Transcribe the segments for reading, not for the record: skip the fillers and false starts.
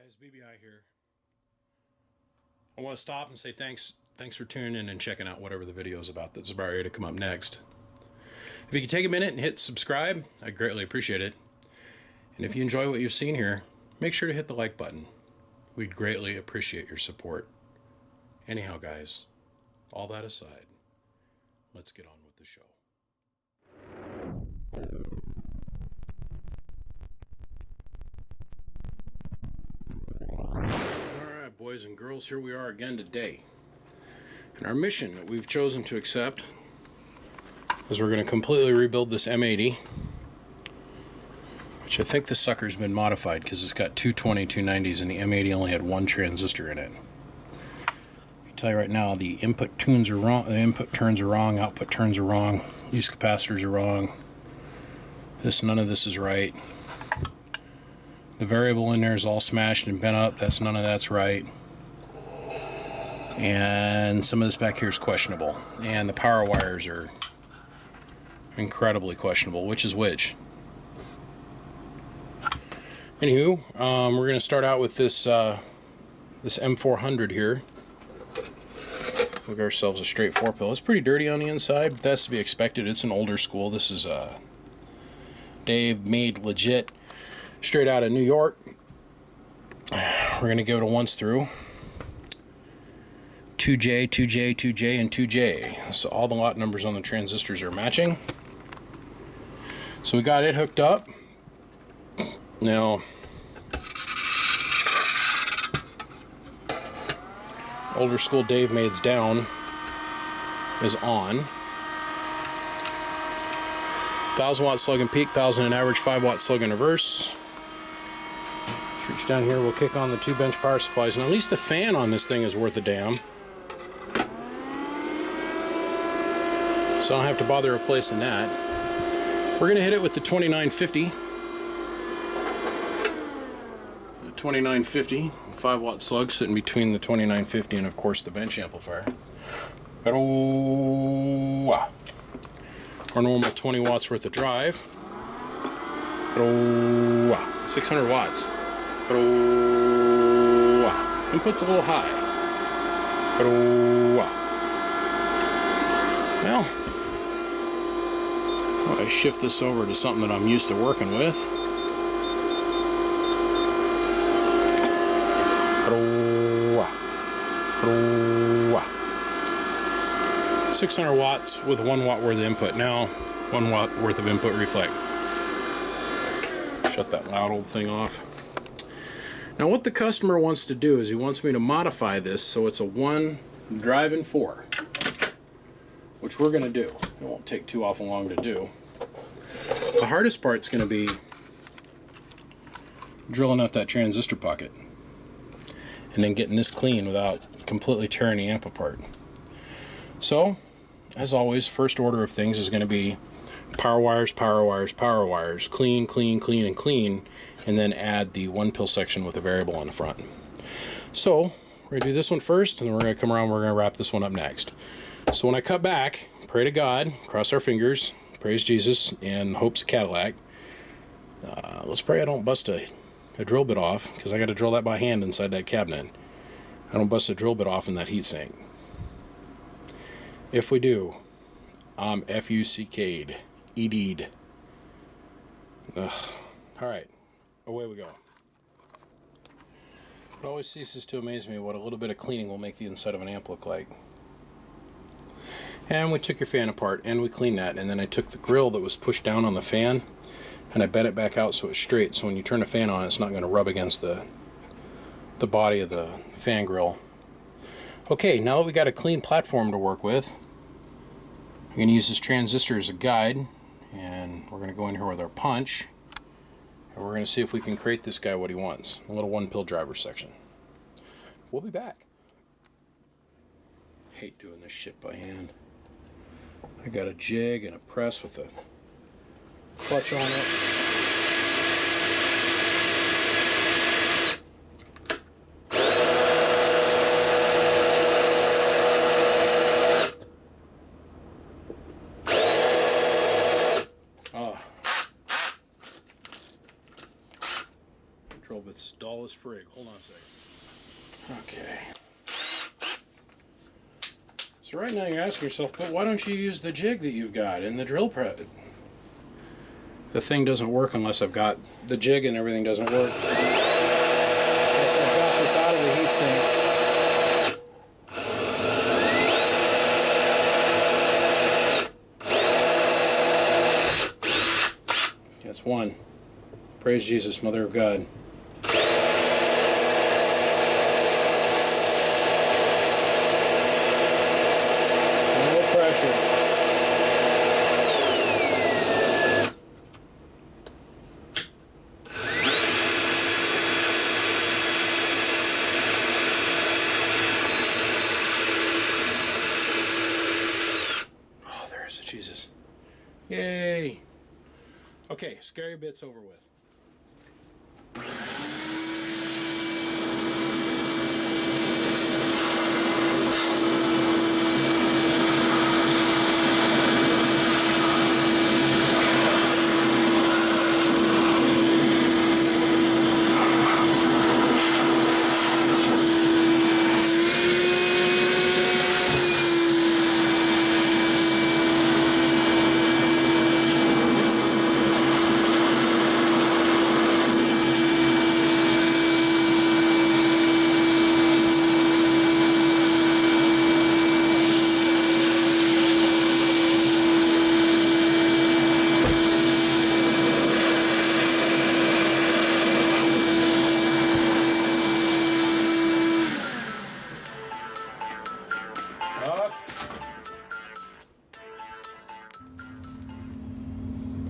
guys, BBI here. I want to stop and say thanks for tuning in and checking out whatever the video is about that's about ready to come up next. If you could take a minute and hit subscribe, I'd greatly appreciate it. And if you enjoy what you've seen here, make sure to hit the like button. We'd greatly appreciate your support. Anyhow, guys, all that aside, let's get on with the show. Alright, boys and girls, here we are again today. And our mission that we've chosen to accept is we're going to completely rebuild this M80, which I think this sucker's been modified because it's got two 290s and the M80 only had one transistor in it. I can tell you right now, the input turns are wrong, output turns are wrong, these capacitors are wrong. None of this is right. The variable in there is all smashed and bent up. None of that's right. And some of this back here is questionable. And the power wires are incredibly questionable. Which is which? Anywho, we're going to start out with this this m400 here. We'll get ourselves a straight 4-pill. It's pretty dirty on the inside, but that's to be expected. It's an older school. This is Dave made legit, straight out of New York. We're going to give it a once through. 2J, 2J, 2J, and 2J. So all the lot numbers on the transistors are matching. So we got it hooked up. Now, older school Dave Made's down is on. 1000 watt slug and peak, 1000 in average, 5 watt slug and reverse. Reach down here, we'll kick on the 2 bench power supplies. And at least the fan on this thing is worth a damn. So I don't have to bother replacing that. We're going to hit it with the 2950. The 2950, 5 watt slug sitting between the 2950 and of course the bench amplifier. Our normal 20 watts worth of drive. 600 watts. Input's a little high. Well, I shift this over to something that I'm used to working with. 600 watts with 1 watt worth of input. Now, 1 watt worth of input reflect. Shut that loud old thing off. Now what the customer wants to do is he wants me to modify this so it's a 1 drive and 4, which we're going to do. It won't take too awful long to do. The hardest part's going to be drilling out that transistor pocket and then getting this clean without completely tearing the amp apart. So, as always, first order of things is going to be power wires, power wires, power wires, clean, clean, clean, and clean, and then add the 1-pill section with a variable on the front. So, we're going to do this one first, and then we're going to come around and we're going to wrap this one up next. So when I cut back, pray to God, cross our fingers, praise Jesus, and hopes of Cadillac. Let's pray I don't bust a drill bit off, because I got to drill that by hand inside that cabinet. I don't bust a drill bit off in that heatsink. If we do, I'm F-U-C-K'd. ED'd. Alright, away we go. It always ceases to amaze me what a little bit of cleaning will make the inside of an amp look like. And we took your fan apart and we cleaned that, and then I took the grill that was pushed down on the fan and I bent it back out so it's straight, so when you turn the fan on it's not going to rub against the body of the fan grill. Okay, now that we got a clean platform to work with, we're going to use this transistor as a guide, and we're going to go in here with our punch, and we're going to see if we can create this guy what he wants. A little 1-pill driver section. We'll be back. Hate doing this shit by hand. I got a jig and a press with a clutch on it. drill bit's dull as frig. Hold on a second. Okay. So right now you're asking yourself, but why don't you use the jig that you've got in the drill press? The thing doesn't work unless I've got the jig, and everything doesn't work. So I've got this out of the heatsink. That's one. Praise Jesus, Mother of God. No pressure. Oh, there's the Jesus. Yay. Okay, scary bit's over with.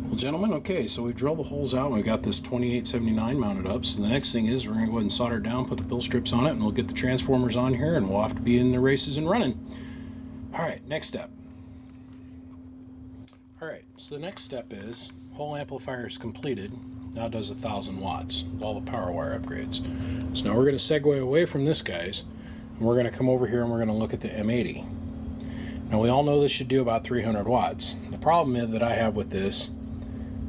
Well, gentlemen, okay, so we've drilled the holes out and we've got this 2879 mounted up. So the next thing is we're going to go ahead and solder it down, put the pill strips on it, and we'll get the transformers on here, and we'll have to be in the races and running. All right, next step. All right, so the next step is whole amplifier is completed. Now it does 1,000 watts with all the power wire upgrades. So now we're going to segue away from this, guys, and we're going to come over here and we're going to look at the M80. Now we all know this should do about 300 watts. The problem that I have with this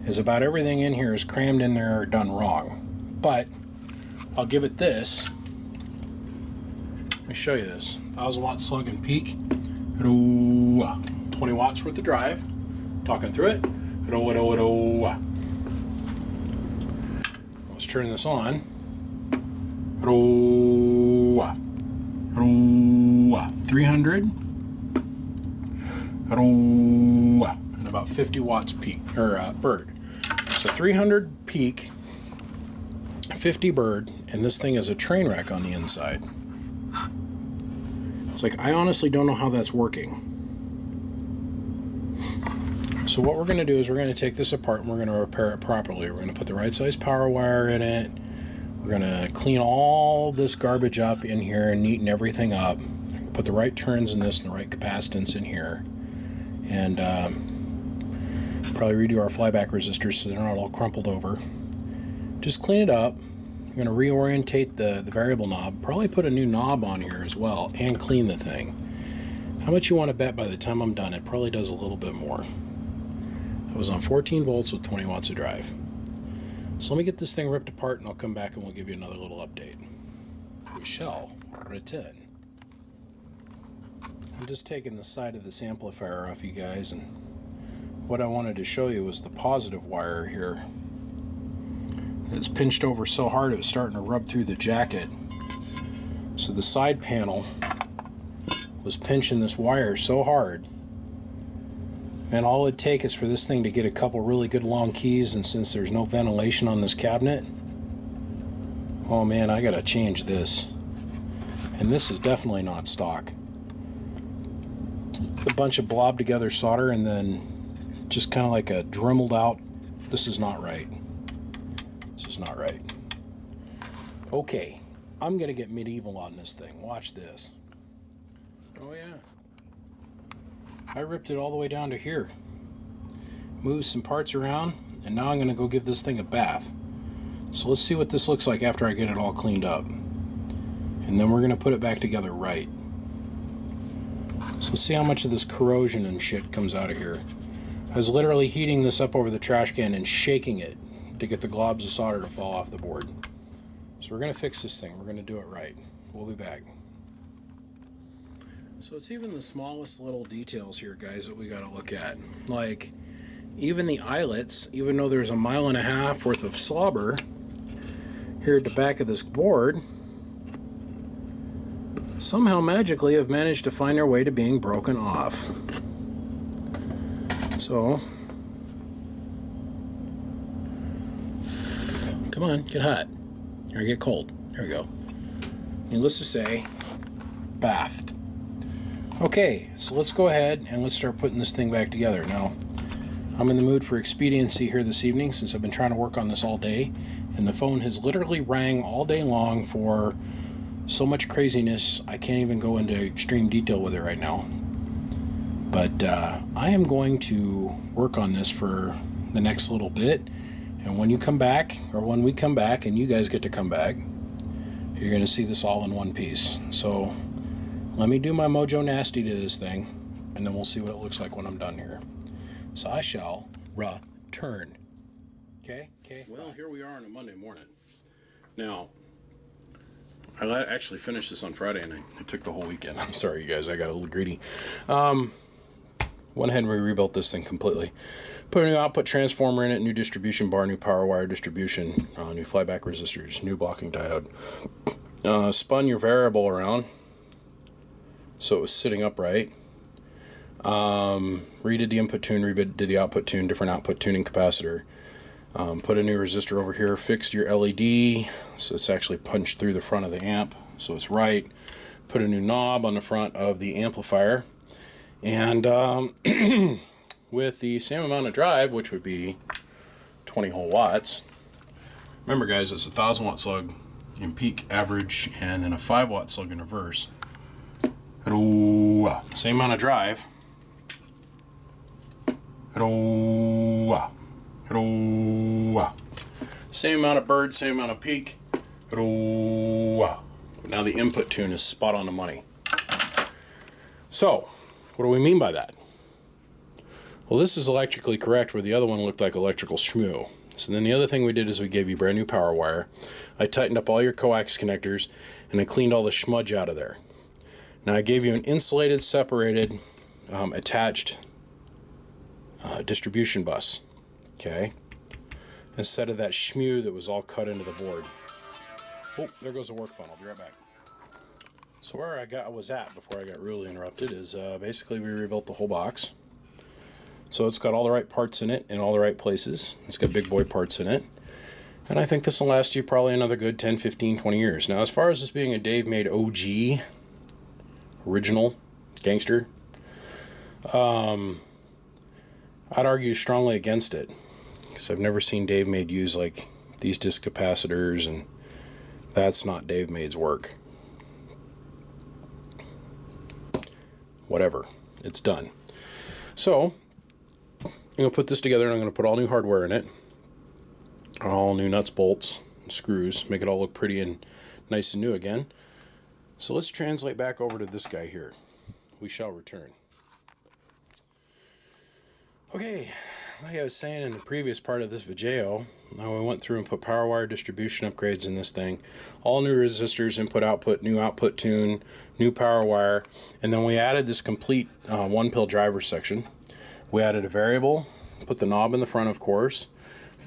is about everything in here is crammed in there or done wrong. But I'll give it this. Let me show you this. 1,000 watt slug and peak. 20 watts worth of drive. Talking through it. Let's turn this on. 300. And about 50 watts peak or bird. So 300 peak, 50 bird, and this thing is a train wreck on the inside. It's like, I honestly don't know how that's working. So what we're going to do is we're going to take this apart and we're going to repair it properly. We're going to put the right size power wire in it. We're going to clean all this garbage up in here and neaten everything up. Put the right turns in this and the right capacitance in here. And probably redo our flyback resistors so they're not all crumpled over. Just clean it up. I'm going to reorientate the variable knob. Probably put a new knob on here as well and clean the thing. How much you want to bet by the time I'm done? It probably does a little bit more. It was on 14 volts with 20 watts of drive. So let me get this thing ripped apart and I'll come back and we'll give you another little update. We shall return. I'm just taking the side of this amplifier off, you guys, and what I wanted to show you was the positive wire here. It's pinched over so hard it was starting to rub through the jacket. So the side panel was pinching this wire so hard. And all it'd take is for this thing to get a couple really good long keys, and since there's no ventilation on this cabinet, oh man, I gotta change this. And this is definitely not stock. A bunch of blob together solder and then just kind of like a dremeled out. This is not right. This is not right. Okay, I'm gonna get medieval on this thing. Watch this. Oh yeah. I ripped it all the way down to here. Moved some parts around, and now I'm gonna go give this thing a bath. So let's see what this looks like after I get it all cleaned up. And then we're gonna put it back together right. So let's see how much of this corrosion and shit comes out of here. I was literally heating this up over the trash can and shaking it to get the globs of solder to fall off the board. So we're going to fix this thing. We're going to do it right. We'll be back. So it's even the smallest little details here, guys, that we got to look at. Like, even the eyelets, even though there's 1.5 miles worth of slobber here at the back of this board, somehow magically have managed to find their way to being broken off. So, come on, get hot. Or get cold. There we go. Needless to say, bathed. Okay, so let's go ahead and let's start putting this thing back together. Now, I'm in the mood for expediency here this evening since I've been trying to work on this all day, and the phone has literally rang all day long for so much craziness I can't even go into extreme detail with it right now. But I am going to work on this for the next little bit, and when you come back, or when we come back and you guys get to come back, you're going to see this all in one piece. So let me do my mojo nasty to this thing, and then we'll see what it looks like when I'm done here. So I shall return. Okay? Well, here we are on a Monday morning. Now, I actually finished this on Friday, and I took the whole weekend. I'm sorry, you guys. I got a little greedy. Went ahead and we rebuilt this thing completely. Put a new output transformer in it, new distribution bar, new power wire distribution, new flyback resistors, new blocking diode. Spun your variable around so it was sitting upright. Redid the input tune, redid the output tune, different output tuning capacitor. Put a new resistor over here, fixed your LED so it's actually punched through the front of the amp so it's right. Put a new knob on the front of the amplifier, and with the same amount of drive, which would be 20 whole watts. Remember, guys, it's a 1,000 watt slug in peak average and then a 5 watt slug in reverse. Same amount of drive. Same amount of bird, same amount of peak. Now the input tune is spot on the money. So, what do we mean by that? Well, this is electrically correct where the other one looked like electrical shmoo. So then the other thing we did is we gave you brand new power wire. I tightened up all your coax connectors and I cleaned all the smudge out of there. Now I gave you an insulated, separated, attached distribution bus. Okay? Instead of that shmoo that was all cut into the board. Oh, there goes the work phone. I'll be right back. So where I was at before I got really interrupted is basically we rebuilt the whole box. So it's got all the right parts in it in all the right places. It's got big boy parts in it. And I think this will last you probably another good 10, 15, 20 years. Now, as far as this being a Dave made OG, original, gangster, I'd argue strongly against it. Because I've never seen Dave made use like these disc capacitors, and that's not Dave made's work. Whatever. It's done. So, I'm going to put this together and I'm going to put all new hardware in it. All new nuts, bolts, screws. Make it all look pretty and nice and new again. So let's translate back over to this guy here. We shall return. Okay, like I was saying in the previous part of this video, now we went through and put power wire distribution upgrades in this thing. All new resistors, input, output, new output tune, new power wire, and then we added this complete one-pill driver section. We added a variable, put the knob in the front, of course,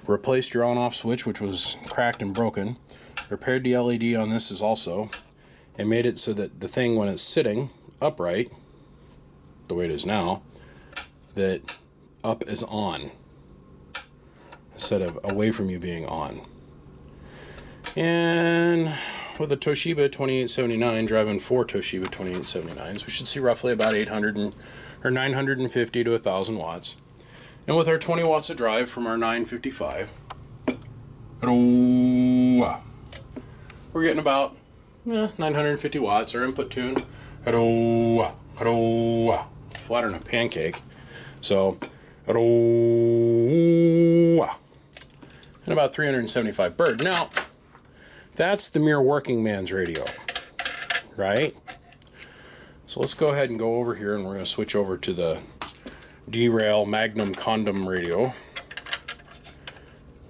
replaced your on-off switch, which was cracked and broken, repaired the LED on this also, and made it so that the thing, when it's sitting upright, the way it is now, that up is on instead of away from you being on. And with a Toshiba 2879, driving 4 Toshiba 2879s, we should see roughly about 950 to 1,000 watts. And with our 20 watts of drive from our 955, we're getting about 950 watts. Our input tune, flatter than a pancake. So, and about 375 bird. Now, that's the mere working man's radio, right? So let's go ahead and go over here, and we're going to switch over to the derail magnum condom radio,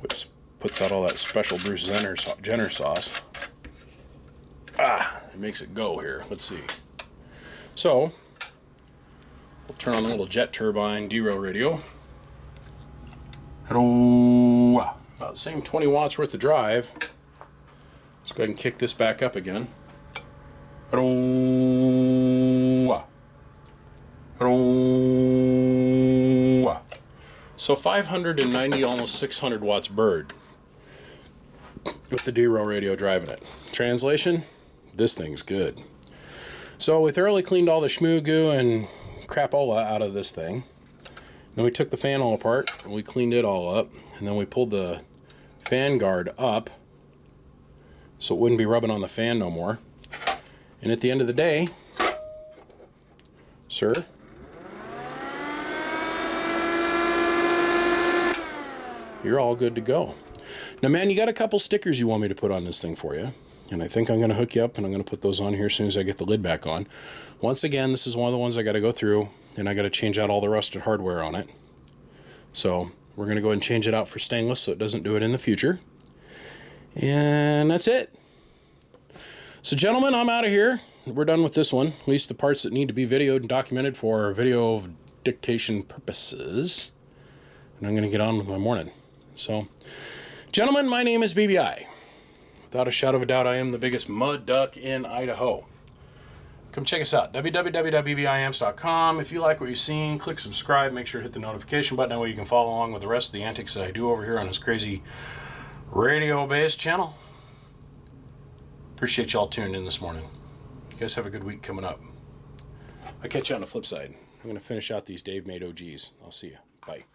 which puts out all that special Bruce Jenner sauce. It makes it go here. Let's see. So, we'll turn on the little jet turbine derail radio. Hello. About the same 20 watts worth of drive. Let's go ahead and kick this back up again. Hello. Hello. So 590, almost 600 watts bird with the derail radio driving it. Translation, this thing's good. So we thoroughly cleaned all the schmoo and crapola out of this thing. Then we took the fan all apart and we cleaned it all up, and then we pulled the fan guard up so it wouldn't be rubbing on the fan no more. And at the end of the day, sir, you're all good to go. Now, man, you got a couple stickers you want me to put on this thing for you. And I think I'm going to hook you up and I'm going to put those on here as soon as I get the lid back on. Once again, this is one of the ones I got to go through, and I got to change out all the rusted hardware on it. So we're going to go ahead and change it out for stainless so it doesn't do it in the future. And that's it. So, gentlemen, I'm out of here. We're done with this one. At least the parts that need to be videoed and documented for video dictation purposes. And I'm going to get on with my morning. So, gentlemen, my name is BBI. Without a shadow of a doubt, I am the biggest mud duck in Idaho. Come check us out, www.bbiamps.com. If you like what you've seen, click subscribe. Make sure to hit the notification button. That way you can follow along with the rest of the antics that I do over here on this crazy radio-based channel. Appreciate y'all tuning in this morning. You guys have a good week coming up. I'll catch you on the flip side. I'm going to finish out these Dave Made OGs. I'll see you. Bye.